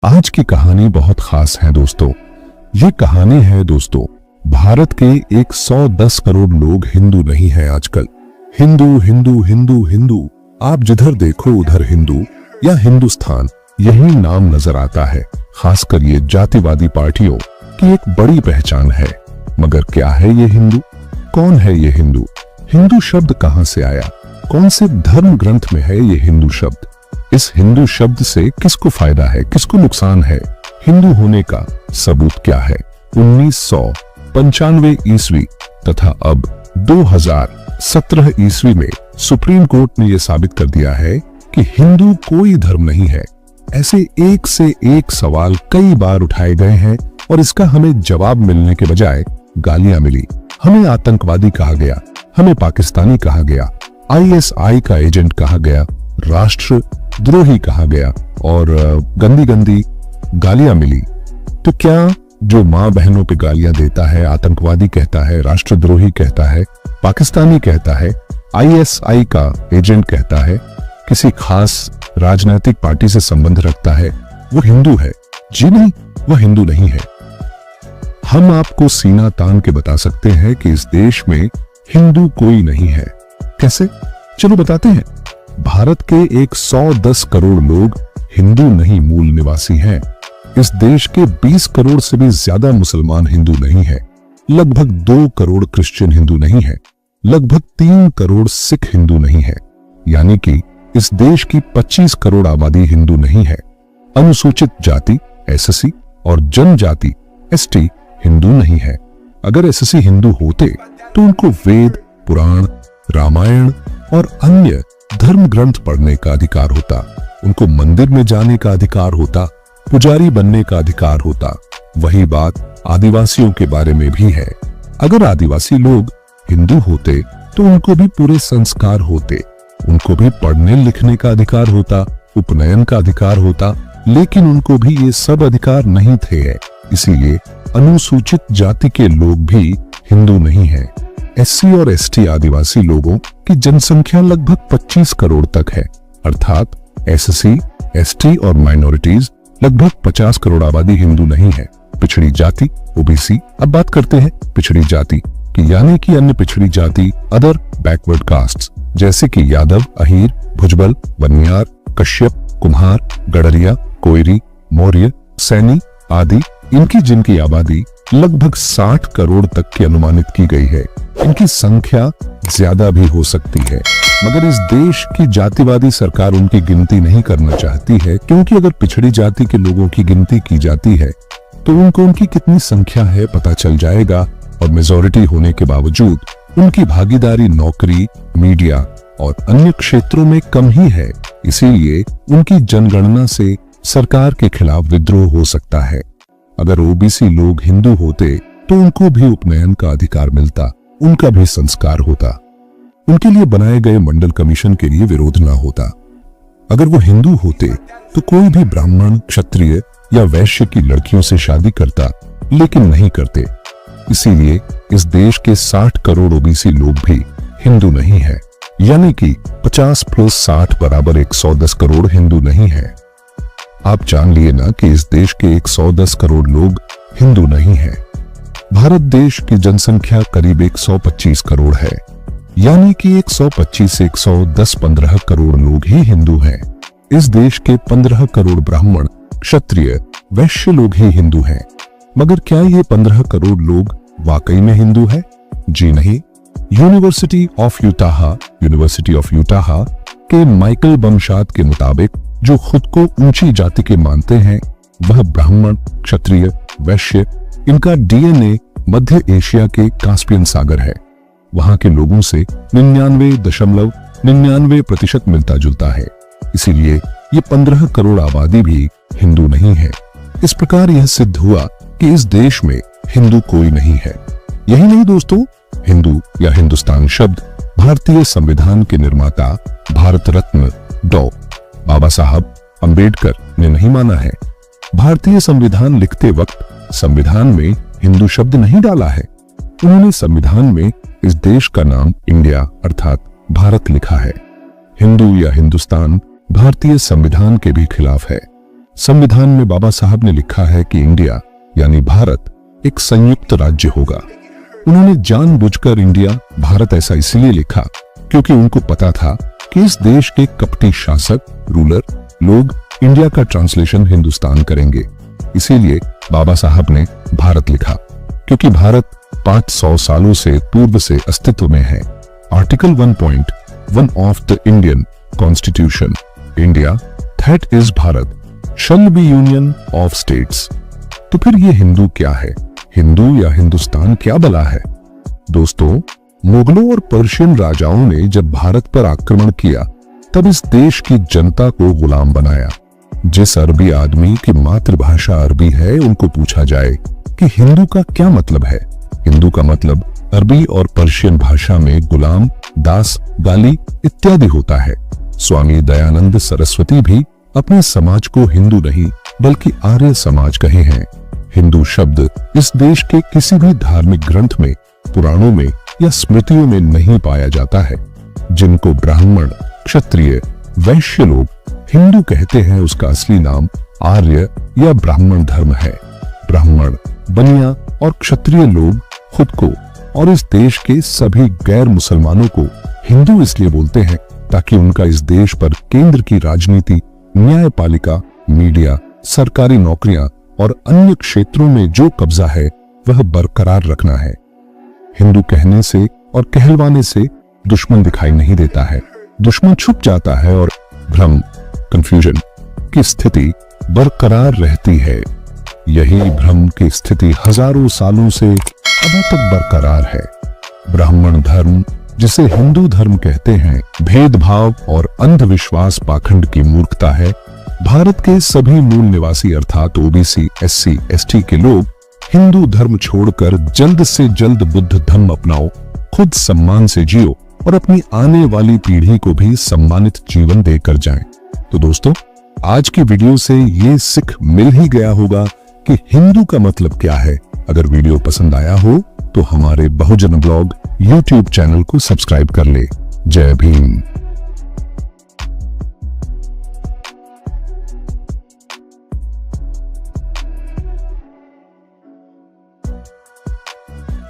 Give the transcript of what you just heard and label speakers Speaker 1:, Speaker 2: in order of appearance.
Speaker 1: आज की कहानी बहुत खास है दोस्तों। ये कहानी है दोस्तों भारत के 110 करोड़ लोग हिंदू नहीं हैं आजकल। हिंदू हिंदू हिंदू हिंदू, आप जिधर देखो उधर हिंदू या हिंदुस्तान यही नाम नजर आता है। खासकर ये जातिवादी पार्टियों की एक बड़ी पहचान है। मगर क्या है ये हिंदू? कौन है ये हिंदू? हिंदू शब्द कहां से आया? कौन से धर्म ग्रंथ में है ये हिंदू शब्द? इस हिंदू शब्द से किसको फायदा है, किसको नुकसान है? हिंदू होने का सबूत क्या है? 1995 ईस्वी तथा अब 2017 ईस्वी में सुप्रीम कोर्ट ने यह साबित कर दिया है कि हिंदू कोई धर्म नहीं है। ऐसे एक से एक सवाल कई बार उठाए गए हैं और इसका हमें जवाब मिलने के बजाय गालियां मिली। हमें आतंकवादी कहा गया, हमें पाकिस्तानी कहा गया, ISI का एजेंट कहा गया, राष्ट्र द्रोही कहा गया और गंदी गंदी गालियां मिली। तो क्या जो मां बहनों पे गालियां देता है, आतंकवादी कहता है, राष्ट्रद्रोही कहता है, पाकिस्तानी कहता है, ISI का एजेंट कहता है, किसी खास राजनीतिक पार्टी से संबंध रखता है, वो हिंदू है? जी नहीं, वह हिंदू नहीं है। हम आपको सीना तान के बता सकते हैं कि इस देश में हिंदू कोई नहीं है। कैसे? चलो बताते हैं। भारत के 110 करोड़ लोग हिंदू नहीं मूल निवासी हैं। इस देश के 20 करोड़ से भी ज्यादा मुसलमान हिंदू नहीं है। लगभग 2 करोड़ क्रिश्चियन हिंदू नहीं है। लगभग 3 करोड़ सिख हिंदू नहीं है। यानी कि इस देश की 25 करोड़ आबादी हिंदू नहीं है। अनुसूचित जाति SC और जनजाति ST हिंदू नहीं है। अगर SC हिंदू होते तो उनको वेद, पुराण, रामायण और अन्य धर्म ग्रंथ पढ़ने का अधिकार होता, उनको मंदिर में जाने का अधिकार होता, पुजारी बनने का अधिकार होता। वही बात आदिवासियों के बारे में भी है। अगर आदिवासी लोग हिंदू होते तो उनको भी पूरे संस्कार होते, उनको भी पढ़ने लिखने का अधिकार होता, उपनयन का अधिकार होता, लेकिन उनको भी ये सब अधिकार नहीं थे। इसीलिए अनुसूचित जाति के लोग भी हिंदू नहीं हैं। SC और ST आदिवासी लोगों की जनसंख्या लगभग 25 करोड़ तक है। अर्थात SC, ST और माइनॉरिटीज लगभग 50 करोड़ आबादी हिंदू नहीं है। पिछड़ी जाति OBC। अब बात करते हैं पिछड़ी जाति की, यानी कि अन्य पिछड़ी जाति, अदर बैकवर्ड कास्ट्स, जैसे कि यादव, अहीर, भुजबल, बनियार, कश्यप, कुम्हार, गडरिया, कोयरी, मौर्य, सैनी आदि। इनकी जिनकी आबादी लगभग 60 करोड़ तक की अनुमानित की गई है। इनकी संख्या ज्यादा भी हो सकती है, मगर इस देश की जातिवादी सरकार उनकी गिनती नहीं करना चाहती है, क्योंकि अगर पिछड़ी जाति के लोगों की गिनती की जाती है तो उनको उनकी कितनी संख्या है पता चल जाएगा और मेजॉरिटी होने के बावजूद उनकी भागीदारी नौकरी, मीडिया और अन्य क्षेत्रों में कम ही है। इसीलिए उनकी जनगणना से सरकार के खिलाफ विद्रोह हो सकता है। अगर OBC लोग हिंदू होते तो उनको भी उपनयन का अधिकार मिलता, उनका भी संस्कार होता, उनके लिए बनाए गए मंडल कमीशन के लिए विरोध ना होता। अगर वो हिंदू होते तो कोई भी ब्राह्मण, क्षत्रिय या वैश्य की लड़कियों से शादी करता, लेकिन नहीं करते। इसीलिए इस देश के 60 करोड़ OBC लोग भी हिंदू नहीं है। यानी कि 50 + 60 बराबर 110 करोड़ हिंदू नहीं है। आप जान लिए ना कि इस देश के 110 करोड़ लोग हिंदू नहीं है। भारत देश की जनसंख्या करीब 125 करोड़ है, यानी कि 125 से 110-15 करोड़ लोग ही हिंदू हैं। इस देश के 15 करोड़ ब्राह्मण, क्षत्रिय, वैश्य लोग ही हिंदू हैं। मगर क्या ये 15 करोड़ लोग वाकई में हिंदू है? जी नहीं। यूनिवर्सिटी ऑफ यूटाहा के माइकल बमशाद के मुताबिक जो खुद को ऊंची जाति के मानते हैं वह ब्राह्मण, क्षत्रिय, वैश्य, इनका DNA मध्य एशिया के कास्पियन सागर है। वहां के लोगों से 99.99% मिलता जुलता है। इसीलिए ये 15 करोड़ आबादी भी हिंदू नहीं है। इस प्रकार यह सिद्ध हुआ कि इस देश में हिंदू कोई नहीं है। यही नहीं दोस्तों, हिंदू या हिंदुस्तान शब्द भारतीय संविधान के निर्माता भारत रत्न डॉ. बाबा साहब अंबेडकर ने नहीं माना है। भारतीय संविधान लिखते वक्त संविधान में हिंदू शब्द नहीं डाला है। उन्होंने संविधान में इस देश का नाम इंडिया अर्थात भारत लिखा है। हिंदू या हिंदुस्तान भारतीय संविधान के भी खिलाफ है। संविधान में बाबा साहब ने लिखा है कि इंडिया यानी भारत एक संयुक्त राज्य होगा। उन्होंने जानबूझकर इंडिया भारत ऐसा इसलिए लिखा क्योंकि उनको पता था कि इस देश के कपटी शासक रूलर लोग इंडिया का ट्रांसलेशन हिंदुस्तान करेंगे। इसीलिए बाबा साहब ने भारत लिखा, क्योंकि भारत 500 सालों से पूर्व से अस्तित्व में है। Article 1.1 of the Indian constitution, India that is Bharat shall be union of states. तो फिर ये हिंदू क्या है? हिंदू या हिंदुस्तान क्या भला है? दोस्तों, मुगलों और पर्शियन राजाओं ने जब भारत पर आक्रमण किया तब इस देश की जनता को गुलाम बनाया। जिस अरबी आदमी की मातृभाषा अरबी है उनको पूछा जाए कि हिंदू का क्या मतलब है, हिंदू का मतलब अरबी और पर्शियन भाषा में गुलाम, दास, गाली इत्यादि होता है। स्वामी दयानंद सरस्वती भी अपने समाज को हिंदू नहीं बल्कि आर्य समाज कहे हैं। हिंदू शब्द इस देश के किसी भी धार्मिक ग्रंथ में, पुराणों में या स्मृतियों में नहीं पाया जाता है। जिनको ब्राह्मण, क्षत्रिय, वैश्य लोग हिंदू कहते हैं उसका असली नाम आर्य या ब्राह्मण धर्म है। ब्राह्मण, बनिया और क्षत्रिय लोग खुद को और इस देश के सभी गैर मुसलमानों को हिंदू इसलिए बोलते हैं ताकि उनका इस देश पर केंद्र की राजनीति, न्यायपालिका, मीडिया, सरकारी नौकरियां और अन्य क्षेत्रों में जो कब्जा है वह बरकरार रखना है। हिंदू कहने से और कहलवाने से दुश्मन दिखाई नहीं देता है, दुश्मन छुप जाता है और भ्रम, कंफ्यूजन की स्थिति बरकरार रहती है। यही भ्रम की स्थिति हजारों सालों से अभी तक बरकरार है। ब्राह्मण धर्म, जिसे हिंदू धर्म कहते हैं, भेदभाव और अंधविश्वास पाखंड की मूर्खता है। भारत के सभी मूल निवासी अर्थात ओबीसी, एससी, एसटी के लोग हिंदू धर्म छोड़कर जल्द से जल्द बुद्ध धर्म अपनाओ, खुद सम्मान से जियो और अपनी आने वाली पीढ़ी को भी सम्मानित जीवन देकर जाएं। तो दोस्तों, आज की वीडियो से ये सिख मिल ही गया होगा कि हिंदू का मतलब क्या है। अगर वीडियो पसंद आया हो तो हमारे बहुजन ब्लॉग YouTube चैनल को सब्सक्राइब कर ले। जय भीम।